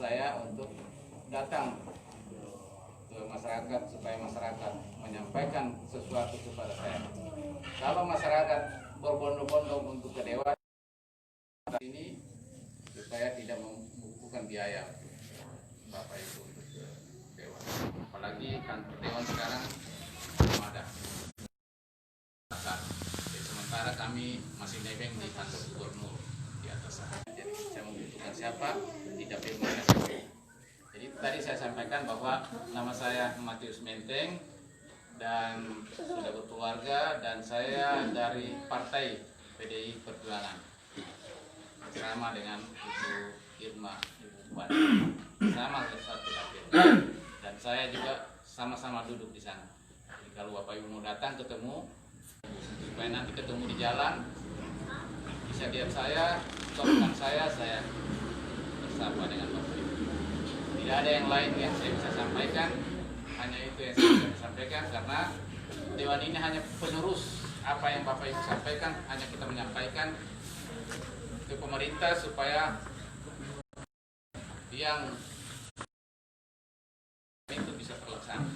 saya untuk datang ke masyarakat supaya masyarakat menyampaikan sesuatu kepada saya. Kalau masyarakat berbondong-bondong untuk ke dewan ini supaya tidak membutuhkan biaya Bapak Ibu untuk ke dewan. Apalagi kantor dewan sekarang belum ada. Sementara kami masih nebeng di kantor gubernur di atas sana. Jadi saya membutuhkan siapa tidak perlu siapa. Jadi tadi saya sampaikan bahwa nama saya Matius Menteng dan sudah berkeluarga dan saya dari Partai PDI Perjuangan bersama dengan Ibu Irma, Ibu Bupati, sama satu dapil dan saya juga sama-sama duduk di sana. Jadi kalau Bapak Ibu mau datang ketemu supaya nanti ketemu di jalan bisa lihat saya, bukan saya bersama dengan Bapak Ibu. Tidak ada yang lain yang saya bisa sampaikan, hanya itu yang saya bisa sampaikan karena dewan ini hanya penerus apa yang Bapak Ibu sampaikan, hanya kita menyampaikan ke pemerintah supaya yang itu bisa terlaksana.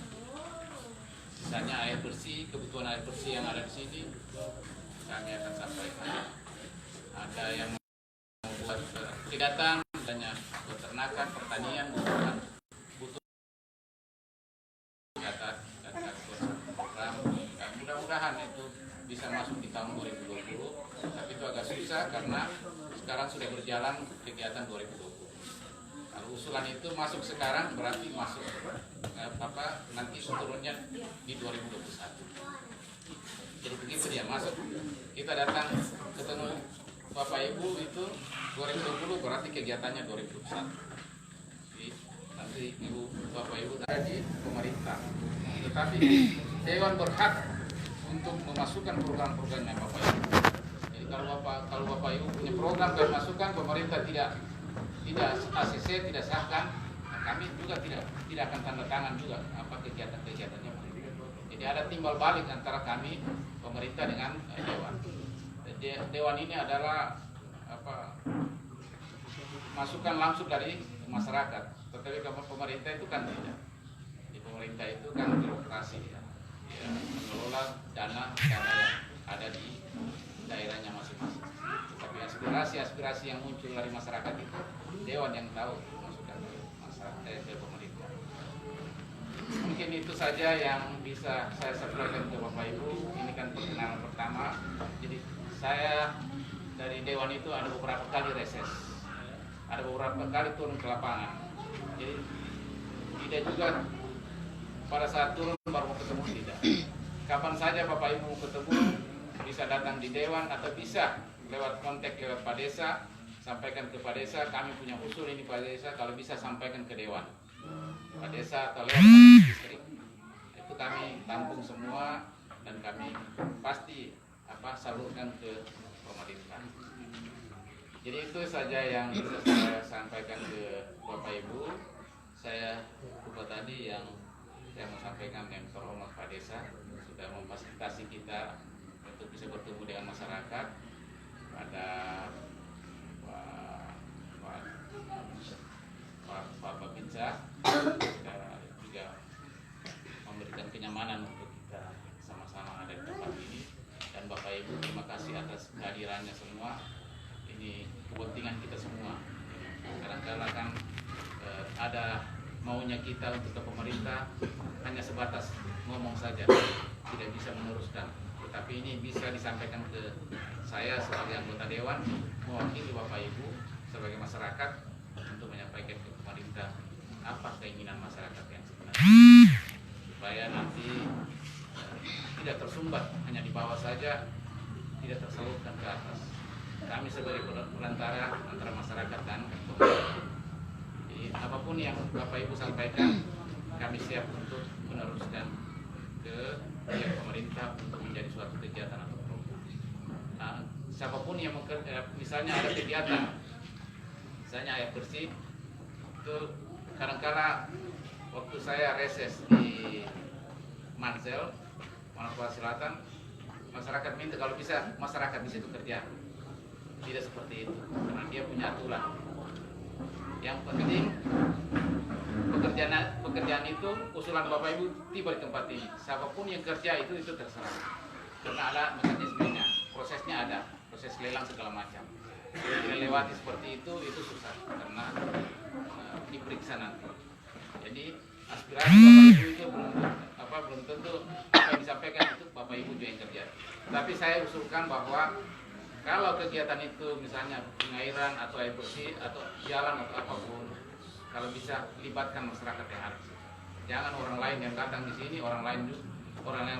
Misalnya air bersih, kebutuhan air bersih yang ada di sini kami akan sampaikan. Ada yang membuat kegiatan, banyak peternakan, pertanian, butuh kata program. Dan mudah-mudahan itu bisa masuk di tahun 2020. Tapi itu agak susah karena sekarang sudah berjalan kegiatan 2020. Kalau usulan itu masuk sekarang berarti masuk nanti turunnya di 2021. Jadi begitu dia masuk, kita datang ketemu Bapak Ibu itu 2020 berarti kegiatannya 2021. Jadi nanti Ibu Bapak Ibu ada di pemerintah. Tetapi Dewan berhak untuk memasukkan program-programnya Bapak Ibu. Jadi kalau Bapak Ibu punya program dan masukan pemerintah tidak ACC tidak sahkan, kami juga tidak akan tanda tangan juga apa kegiatan-kegiatannya. Jadi ada timbal balik antara kami pemerintah dengan dewan. Dewan ini adalah masukan langsung dari masyarakat, tetapi kalau pemerintah itu kan tidak. Di pemerintah itu kan birokrasi ya, mengelola dana yang ada di daerahnya masing-masing. Tapi aspirasi yang muncul dari masyarakat itu dewan yang tahu masukan ke pemerintah. Mungkin itu saja yang bisa saya sampaikan ke Bapak Ibu. Ini kan perkenalan pertama. Jadi saya dari dewan itu ada beberapa kali reses, ada beberapa kali turun ke lapangan. Jadi tidak juga pada saat turun baru mau ketemu, tidak. Kapan saja Bapak Ibu mau ketemu bisa datang di dewan atau bisa lewat kontak lewat Pak Desa, sampaikan ke Pak Desa, kami punya usul ini Pak Desa, kalau bisa sampaikan ke dewan Pak Desa atau lewat distrik. Itu kami tampung semua dan kami pasti salurkan ke pemerintah. Jadi itu saja yang bisa saya sampaikan ke Bapak Ibu. Saya lupa tadi yang saya mau sampaikan yang terhormat Pak Desa sudah memfasilitasi kita untuk bisa bertemu dengan masyarakat. Ada Pak Babinsa juga memberikan kenyamanan untuk kita sama-sama ada di tempat ini. Dan Bapak Ibu terima kasih atas kehadirannya semua. Ini kepentingan kita semua. Kadang-kadang kan ada maunya kita untuk ke pemerintah hanya sebatas ngomong saja, tidak bisa meneruskan. Tetapi ini bisa disampaikan ke saya sebagai anggota dewan, mewakili Bapak Ibu sebagai masyarakat untuk menyampaikan ke pemerintah apa keinginan masyarakat yang sebenarnya, supaya nanti tidak tersumbat hanya di bawah saja, tidak tersalurkan ke atas. Kami sebagai perantara antara masyarakat dan pemerintah. Jadi apapun yang Bapak Ibu sampaikan, kami siap untuk meneruskan ke pihak pemerintah untuk menjadi suatu kegiatan atau program. Nah, siapapun yang misalnya ada kegiatan, misalnya air bersih, itu kadang-kala waktu saya reses di Mansel, Manokwari Selatan, masyarakat minta kalau bisa masyarakat di situ kerja. Tidak seperti itu, karena dia punya aturan. Yang penting pekerjaan itu usulan Bapak Ibu tiba di tempat ini. Siapapun yang kerja itu terserah. Karena ada mekanismenya, prosesnya ada, proses lelang segala macam. Kalau tidak lewati seperti itu susah karena diperiksa nanti. Jadi aspirasi Bapak Ibu itu belum tentu apa yang disampaikan itu Bapak Ibu juga yang kerja. Tapi saya usulkan bahwa kalau kegiatan itu misalnya pengairan atau air bersih atau jalan atau apapun, kalau bisa libatkan masyarakat yang ada. Jangan orang lain yang datang di sini, orang yang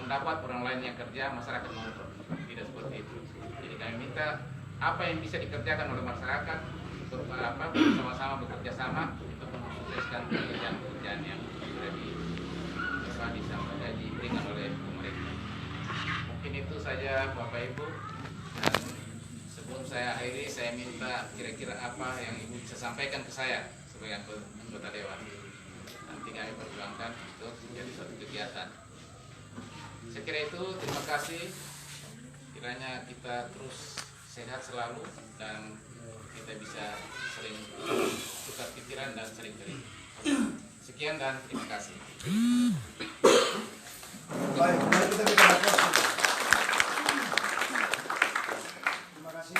mendapat, orang lain yang kerja, masyarakat mengontrol. Tidak seperti itu. Jadi kami minta apa yang bisa dikerjakan oleh masyarakat bersama-sama bekerja sama untuk mensukseskan pekerjaan yang sudah diberikan oleh pemerintah. Mungkin itu saja Bapak Ibu. Dan sebelum saya akhiri, saya minta kira-kira apa yang Ibu bisa sampaikan ke saya sebagai anggota Dewan. Nanti kami perjuangkan untuk menjadi suatu kegiatan. Saya kira itu, terima kasih. Kiranya kita terus sehat selalu dan kita bisa sering tukar pikiran dan sering cerita. Sekian dan terima kasih. Baik, mari kita berikan aplaus. Terima kasih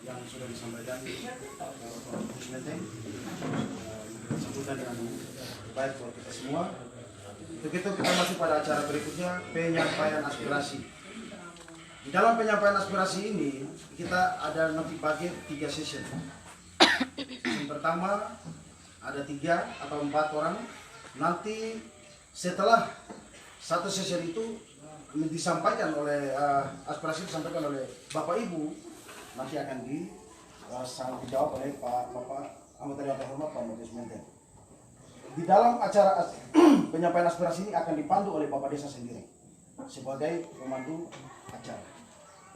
yang sudah disampaikan Pak Kusmente. Sambutan dengan baik buat kita semua. Untuk itu kita masuk pada acara berikutnya, penyampaian aspirasi. Di dalam penyampaian aspirasi ini kita ada nanti bagi 3 session. Session pertama ada 3 atau 4 orang. Nanti setelah satu session itu disampaikan oleh aspirasi disampaikan oleh Bapak Ibu, nanti akan dijawab oleh Bapak anggota Dewan Terhormat Pak Matius Menten. Di dalam acara penyampaian aspirasi ini akan dipandu oleh Bapak Desa sendiri sebagai pemandu acara.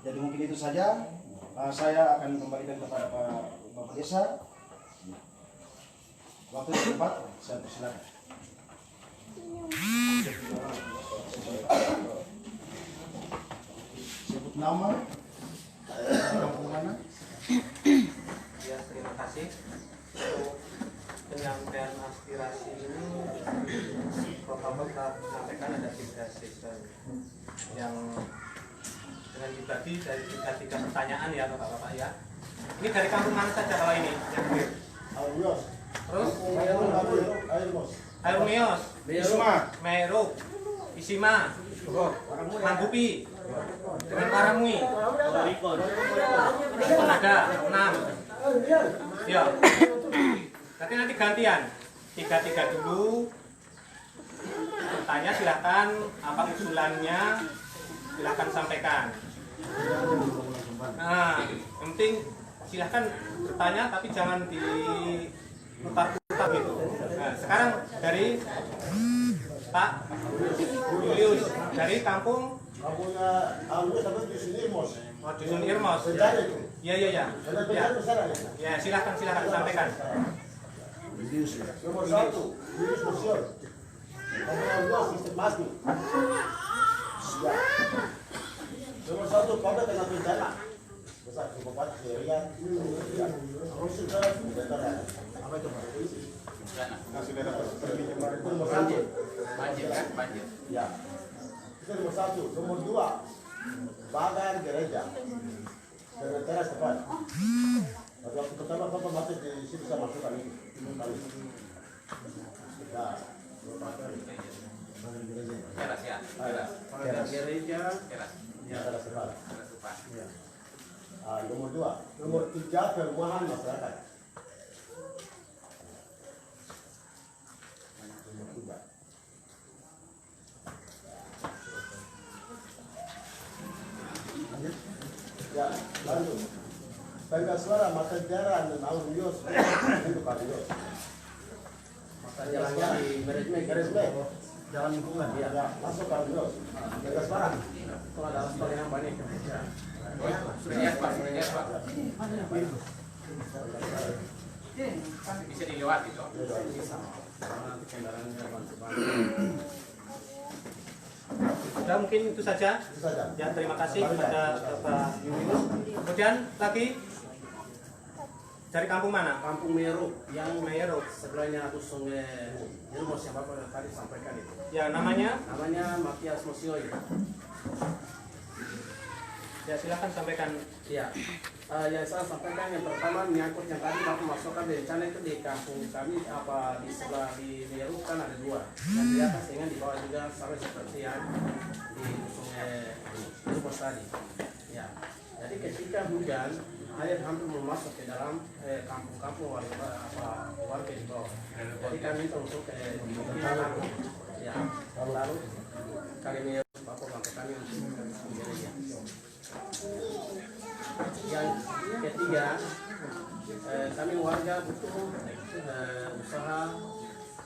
Jadi mungkin itu saja. Saya akan kembalikan kepada Bapak Desa. Waktu yang tepat, saya persilakan. Sebut nama, kampung mana? Ya, terima kasih. Untuk penyampaian aspirasi ini protokol sampaikan ada 3 session yang dengan dibagi dari 3 pertanyaan ya Bapak-Bapak ya. Ini dari kampung mana saja kalau ini yang hadir? Terus? Air Mios, Meru, Isima, Manggupi, dengan Paramui, Ada 6. Ya. Tapi nanti gantian, 3 dulu. Bertanya silahkan, apa usulannya silahkan sampaikan. Nah, yang penting silahkan bertanya tapi jangan diputar-putar gitu. Nah, sekarang dari Pak Julius dari kampung Dusun Irmos. Ya. Ya, silahkan sampaikan. Nomor 1, Julius Musion. Nomor 2, Sistem Masni. Nomor 1, Pabda Tengah Bencana. Besar Bupati Serian. Terus sudah apa itu Pak? Nah, sudah dapat pergi kemarin. Itu nomor 1. Banjir kan? Banjir. Ya. Itu nomor 1. Nomor 2, Bagar Gereja. Dengan teras depan. Waktu pertama Bapak masuk di situ saya masukkan ini. Nah, Teras ya. teras gereja. Teras. Ya, teras depan. Teras depan. Ya. Nomor 2. Nomor 3, perumahan masyarakat. Nomor 3. Ya, lanjut. Penggas suara mata jalan dan alur yos itu kan yos. Mata jalannya di Meresme. Jalan lingkungan ya. Ya, masuk kan yos. Penggas suara. Kalau ada aspal yang banyak. Sudah Pak. Bisa dilewati toh. Sudah mungkin itu saja. Itu saja. Ya, terima kasih kepada Bapak Julius. Kemudian lagi Cari kampung mana? Kampung Meru yang Meru. sebelahnya dusun Ilmos yang Bapak tadi sampaikan itu. Ya, namanya? Namanya Matias Mosioi. Ya, silakan sampaikan. Ya, yang saya sampaikan yang pertama menyangkut yang tadi Bapak masukkan bencana itu di kampung kami di sebelah di Meru kan ada 2. Yang di atas dengan di bawah juga sama seperti yang di sungai Ilmos tadi. Ya, jadi ketika hujan air hampir masuk ke dalam kampung-kampung warga di bawah. Jadi kami untuk bertahan. Ya, lalu kali ini Bapak bantu kami untuk menjadinya. Yang ketiga, kami warga butuh usaha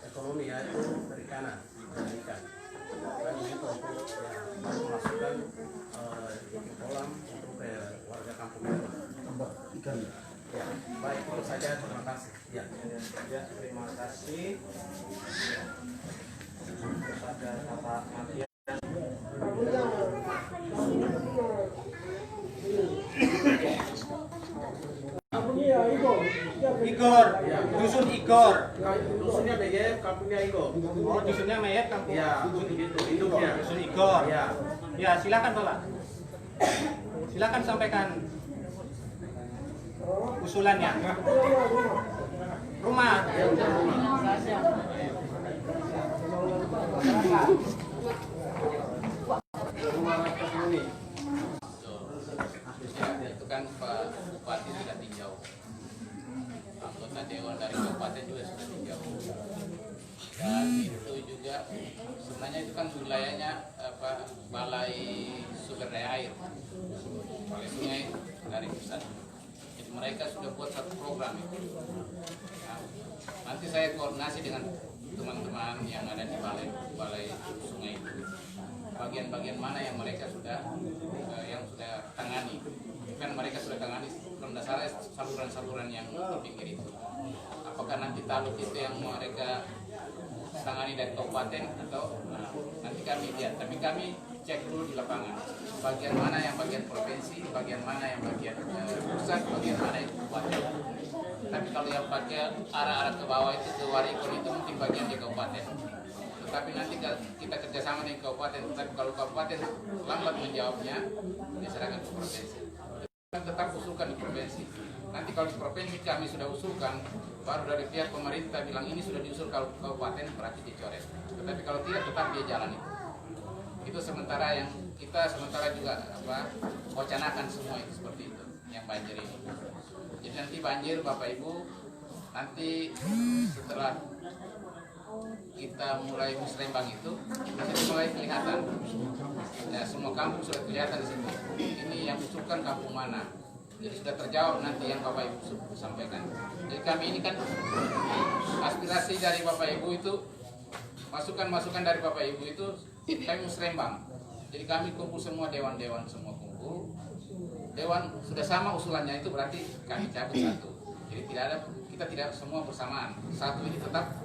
ekonomi yaitu perikanan dan ikan. Kami minta untuk memasukkan kolam untuk warga kampung itu. Ikan. Ya, baik itu saja. Terima kasih. Ya, Terima kasih kepada Bapak Matias. Igor, dusun Igor. Dusunnya BGF, kampungnya Iko. Oh, dusunnya Meyet, kampung. Ya, begitu. Induknya. Dusun Igor. Ya. Ya, silakan Bapak. Silakan sampaikan usulannya. Rumah. Rumah ekonomi. Ya, itu kan Pak Bupati sudah tinjau, anggota dewan dari kabupaten juga sudah tinjau, dan itu juga sebenarnya itu kan wilayahnya balai sumber daya air, balai sungai dari pusat. Jadi mereka sudah buat satu program itu. Nah, nanti saya koordinasi dengan teman-teman yang ada di balai sungai itu, bagian-bagian mana yang mereka sudah tangani. Kan mereka sudah tangani berdasarkan saluran-saluran yang di pinggir itu. Apakah nanti taluk itu yang mereka tangani dari kabupaten atau nanti kami lihat. Tapi kami cek dulu di lapangan. Bagian mana yang bagian provinsi, bagian mana yang bagian pusat, bagian mana itu kabupaten. Tapi kalau yang pakai arah-arah ke bawah itu ke Warikon itu mungkin bagian di kabupaten. Tetapi nanti kita kerjasama dengan kabupaten. Tetapi kalau kabupaten lambat menjawabnya, diserahkan ke provinsi. Kita tetap usulkan di provinsi. Nanti kalau di provinsi kami sudah usulkan, baru dari pihak pemerintah bilang ini sudah diusul kalau kabupaten berarti dicoret. Tetapi kalau tidak tetap dia jalan itu. Itu sementara yang kita juga wacanakan semua itu seperti itu yang banjir ini. Jadi nanti banjir Bapak Ibu nanti setelah kita mulai musrembang itu mulai kelihatan. Ya, semua kampung sudah kelihatan di situ. Ini yang usulkan kampung mana. Jadi sudah terjawab nanti yang Bapak Ibu sampaikan. Jadi kami ini kan aspirasi dari Bapak Ibu itu, masukan-masukan dari Bapak Ibu itu kami musrembang. Jadi kami kumpul semua dewan-dewan semua kumpul. Dewan sudah sama usulannya itu berarti kami cabut satu. Jadi kita tidak semua bersamaan. Satu ini tetap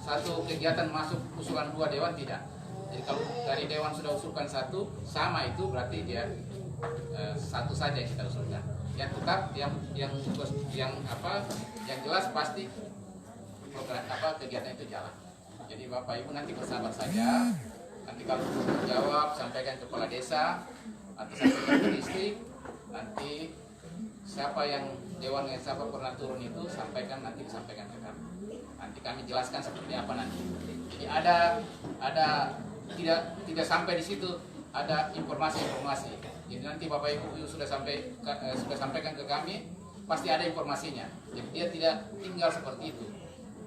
satu kegiatan masuk usulan 2 dewan tidak. Jadi kalau dari dewan sudah usulkan satu sama itu berarti dia satu saja yang kita usulkan. Yang tetap yang jelas pasti program kegiatan itu jalan. Jadi Bapak Ibu nanti bersabar saja. Nanti kalau jawab sampaikan ke kepala desa atau sampaikan ke distrik. Nanti siapa yang dewan yang siapa pernah turun itu sampaikan nanti disampaikan ke kami. Nanti kami jelaskan seperti apa nanti. Jadi ada tidak sampai di situ ada informasi-informasi. Jadi nanti Bapak Ibu sudah sampaikan ke kami pasti ada informasinya. Jadi dia tidak tinggal seperti itu.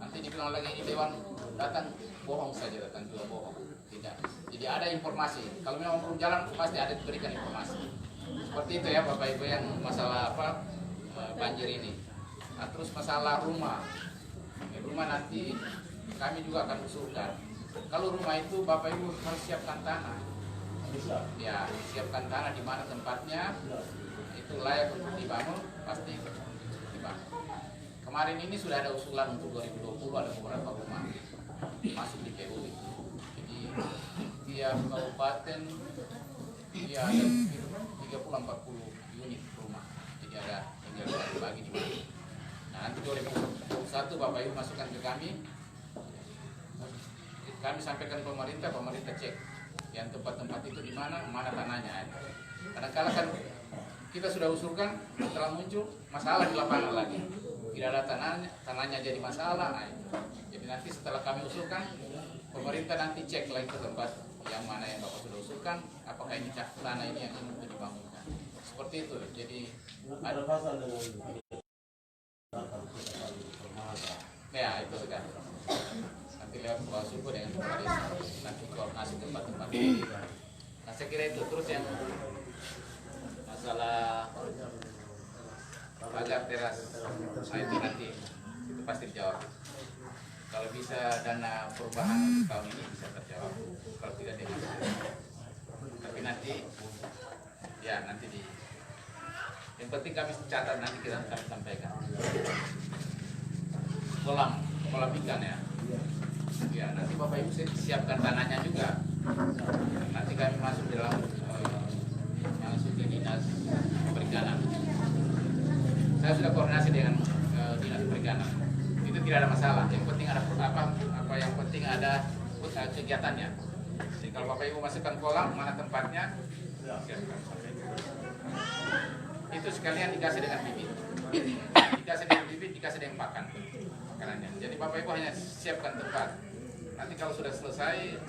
Nanti dibilang lagi ini dewan datang bohong saja, datang juga bohong. Tidak. Jadi ada informasi. Kalau memang belum jalan pasti ada diberikan informasi. Seperti itu ya Bapak Ibu yang masalah banjir ini. Nah, terus masalah rumah. Rumah nanti kami juga akan usulkan. Kalau rumah itu Bapak Ibu harus siapkan tanah. Ya, siapkan tanah di mana tempatnya itu layak untuk dibangun, pasti dibangun. Kemarin ini sudah ada usulan untuk 2020 ada beberapa rumah masuk di PU itu. Jadi tiap kabupaten dia ada 30-40 unit rumah. Jadi ada tinggal dibagi di mana. Nah, nanti 2021 Bapak Ibu masukkan ke kami. Kami sampaikan ke pemerintah, pemerintah cek yang tempat-tempat itu di mana tanahnya. Kadang-kala kan kita sudah usulkan, setelah muncul masalah di lapangan lagi, tidak ada tanahnya jadi masalah. Nah, jadi nanti setelah kami usulkan, pemerintah nanti cek lagi ke tempat yang mana yang Bapak sudah usulkan, apakah ini tanah ini yang untuk dibangunkan. Seperti itu. Jadi ada pasal dengan ya itu kan. Nanti lewat bawah suku dengan kepala desa, nanti koordinasi tempat-tempat ini. Nah saya kira itu. Terus yang masalah pagar teras, nah itu nanti itu pasti dijawab. Kalau bisa dana perubahan tahun ini bisa terjawab, kalau tidak dengan tapi nanti ya nanti di yang penting kami catat, nanti kita kami sampaikan kolam ikan ya. Ya, nanti Bapak Ibu siapkan tanahnya juga. Nanti kami masuk dalam masuk ke dinas perikanan. Saya sudah koordinasi dengan dinas perikanan. Itu tidak ada masalah. Yang penting ada apa yang penting ada kegiatannya. Jadi kalau Bapak Ibu masukkan kolam, mana tempatnya? Siapkan. Itu sekalian dikasih dengan bibit. Dikasih dengan bibit, dikasih dengan pakan. Makanannya. Jadi Bapak Ibu hanya siapkan tempat. Nanti kalau sudah selesai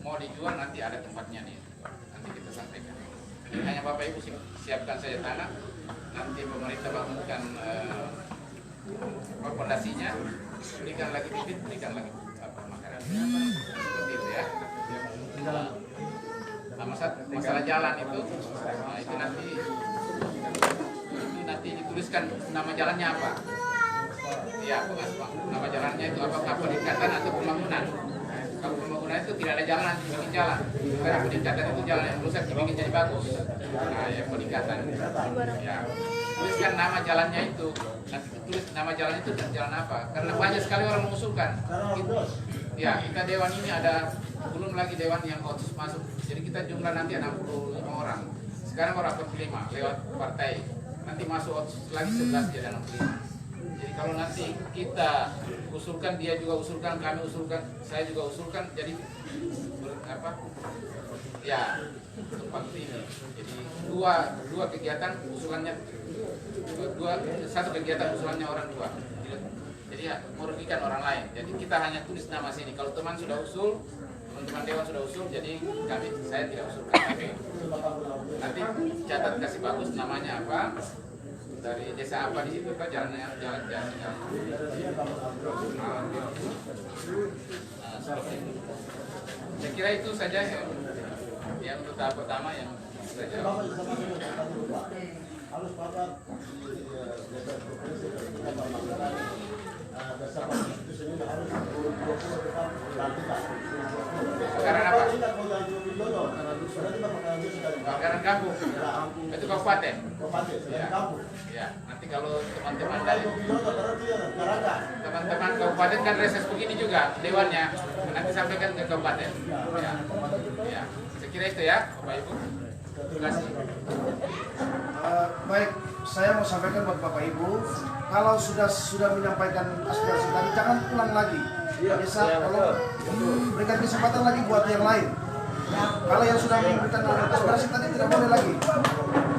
mau dijual nanti ada tempatnya nih. Nanti kita sampaikan. Jadi hanya Bapak Ibu siapkan saja tanah. Nanti pemerintah bangunkan fondasinya, berikan lagi bibit, berikan lagi makanan. Seperti itu ya. Masalah jalan itu, nah itu nanti dituliskan nama jalannya apa. Ya, nama jalannya itu apakah peningkatan atau pembangunan. Kalau pembangunan itu tidak ada jalan, nanti bikin jalan. Karena peningkatan itu jalan yang rusak dibikin jadi bagus. Nah, ya peningkatan. Ya, tuliskan nama jalannya itu. Nanti tulis nama jalan itu dan jalan apa. Karena banyak sekali orang mengusulkan. Ya, kita dewan ini ada belum lagi dewan yang otsus masuk. Jadi kita jumlah nanti 65 orang. Sekarang orang 45 lewat partai. Nanti masuk otsus lagi 11 jadi 65. Jadi kalau nanti kita usulkan, dia juga usulkan, kami usulkan, saya juga usulkan, jadi ya seperti ini. Jadi dua kegiatan usulannya satu kegiatan usulannya orang dua. Jadi ya, merugikan orang lain. Jadi kita hanya tulis nama sini. Kalau teman sudah usul, teman-teman dewan sudah usul, jadi saya tidak usulkan. Nanti catat kasih bagus namanya apa. Dari desa apa di situ kan jalan. Saya kira itu saja yang untuk tahap pertama yang saya jawab. Anggaran apa? Anggaran kampung. Itu kabupaten. Ya, nanti kalau teman-teman dari teman-teman kabupaten kan reses begini juga dewannya, nanti sampaikan ke kabupaten. Ya, saya kira itu ya, Bapak Ibu. Terima kasih. Baik, saya mau sampaikan buat Bapak Ibu, kalau sudah menyampaikan aspirasi tadi, jangan pulang lagi. Bisa tolong berikan kesempatan lagi buat yang lain. Kalau yang sudah memberikan aspirasi tadi tidak boleh lagi.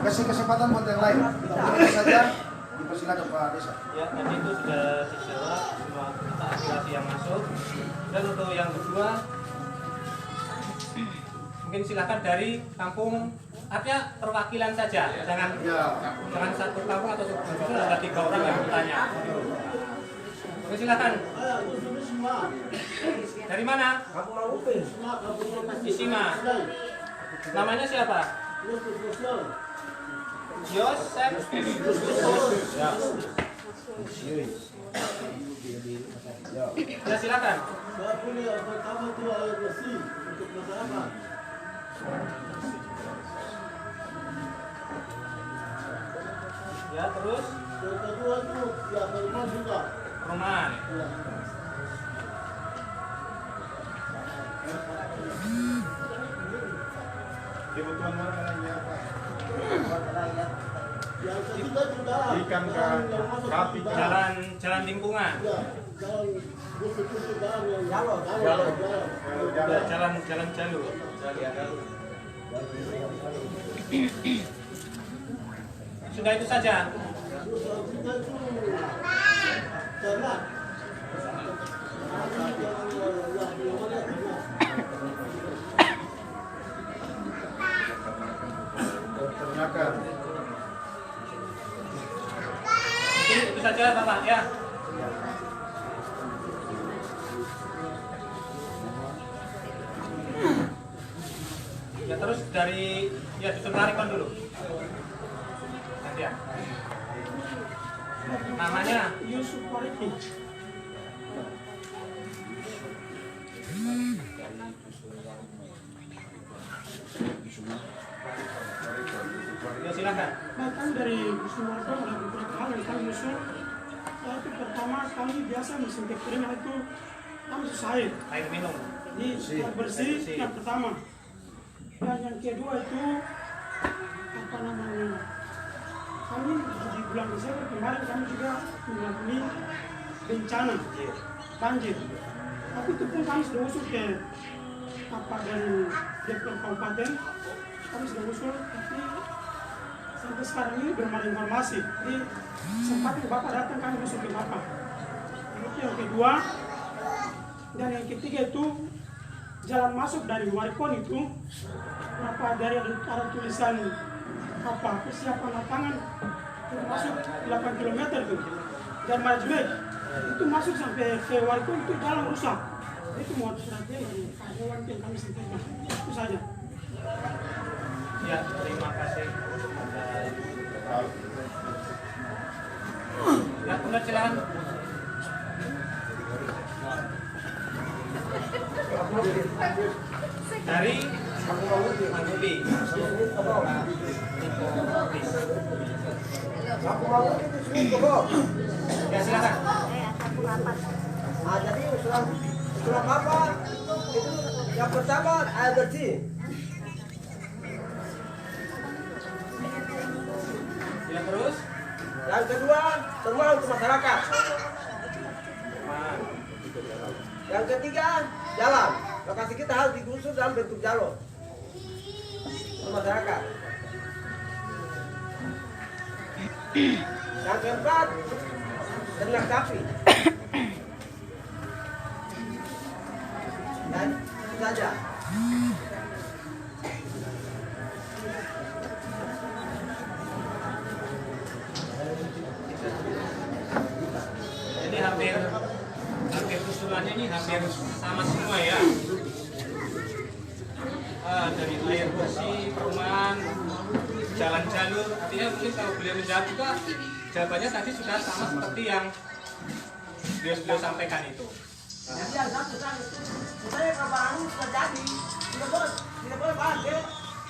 Kasih kesempatan buat yang lain. Ini saja dipersilakan Pak Desa. Ya, tadi itu sudah dijawab semua aspirasi yang masuk. Dan untuk yang kedua, mungkin silakan dari kampung, artinya perwakilan saja, jangan satu kampung atau suku ada 3 orang yang bertanya. Oke, silakan. Dari mana? Isima. Namanya siapa? Yosef. Ya, silakan. Saya punya pertama itu air bersih untuk masyarakat. Ya, terus Yang kedua itu ya rumah juga. perumahan. Ya. Kebutuhan warga lainnya apa? Yang ketiga itu jalan. Ikan ke rapi ke Jalan lingkungan. Ya, jalan khusus jalan yang Jalur. Jalan jalur. Sudah itu saja. kita itu ternak. peternakan. Itu saja Bapak ya. Ya terus dari ya dusun Larikon dulu. Nanti ya. Namanya Yusuf Wariki. ya silakan. Nah, kami dari Dusun Warga ada beberapa hal yang kami usul. Yaitu pertama, kami biasa musim kekeringan itu kami susah air. Air minum. Jadi yang bersih yang pertama. Dan yang kedua itu apa namanya? Kami di bulan Desember kemarin kami juga mengalami bencana banjir. Tapi itu pun kami sudah usul ke apa dari Direktur Kabupaten, kami sudah usul, tapi sampai sekarang ini belum ada informasi. Jadi sempat Bapak datang kami usul ke Bapak. Itu yang kedua. Dan yang ketiga itu jalan masuk dari Warikon itu apa dari ada tulisan apa persiapan lapangan itu masuk 8 km itu dan Majmek itu masuk sampai ke Warikon itu jalan rusak. Itu mau strategi karyawan yang kami sampaikan itu saja. Ya terima kasih. Ya kemudian silakan. Dari Mangkubi. Ya silakan. Nah, jadi usulan apa? Itu yang pertama air bersih. Ya terus. Yang kedua semua untuk masyarakat. Yang ketiga jalan. Lokasi kita harus digusur dalam bentuk jalur untuk masyarakat. Yang keempat ternak sapi. Dan itu saja. Ini hampir usulannya ini hampir sama semua ya. Dari air bersih, perumahan, jalan jalur. Artinya mungkin kalau beliau menjawab juga jawabannya tadi sudah sama seperti yang beliau sampaikan itu. Jadi yang satu supaya kabarang sudah jadi tidak boleh pakai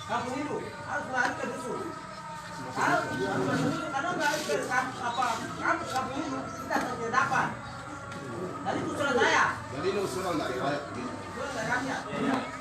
kampung itu harus lari ke dusun. Harus karena nggak ke kampung itu kita tidak dapat. Jadi usulan saya. Jadi ini usulan dari rakyat. Usulan dari rakyat.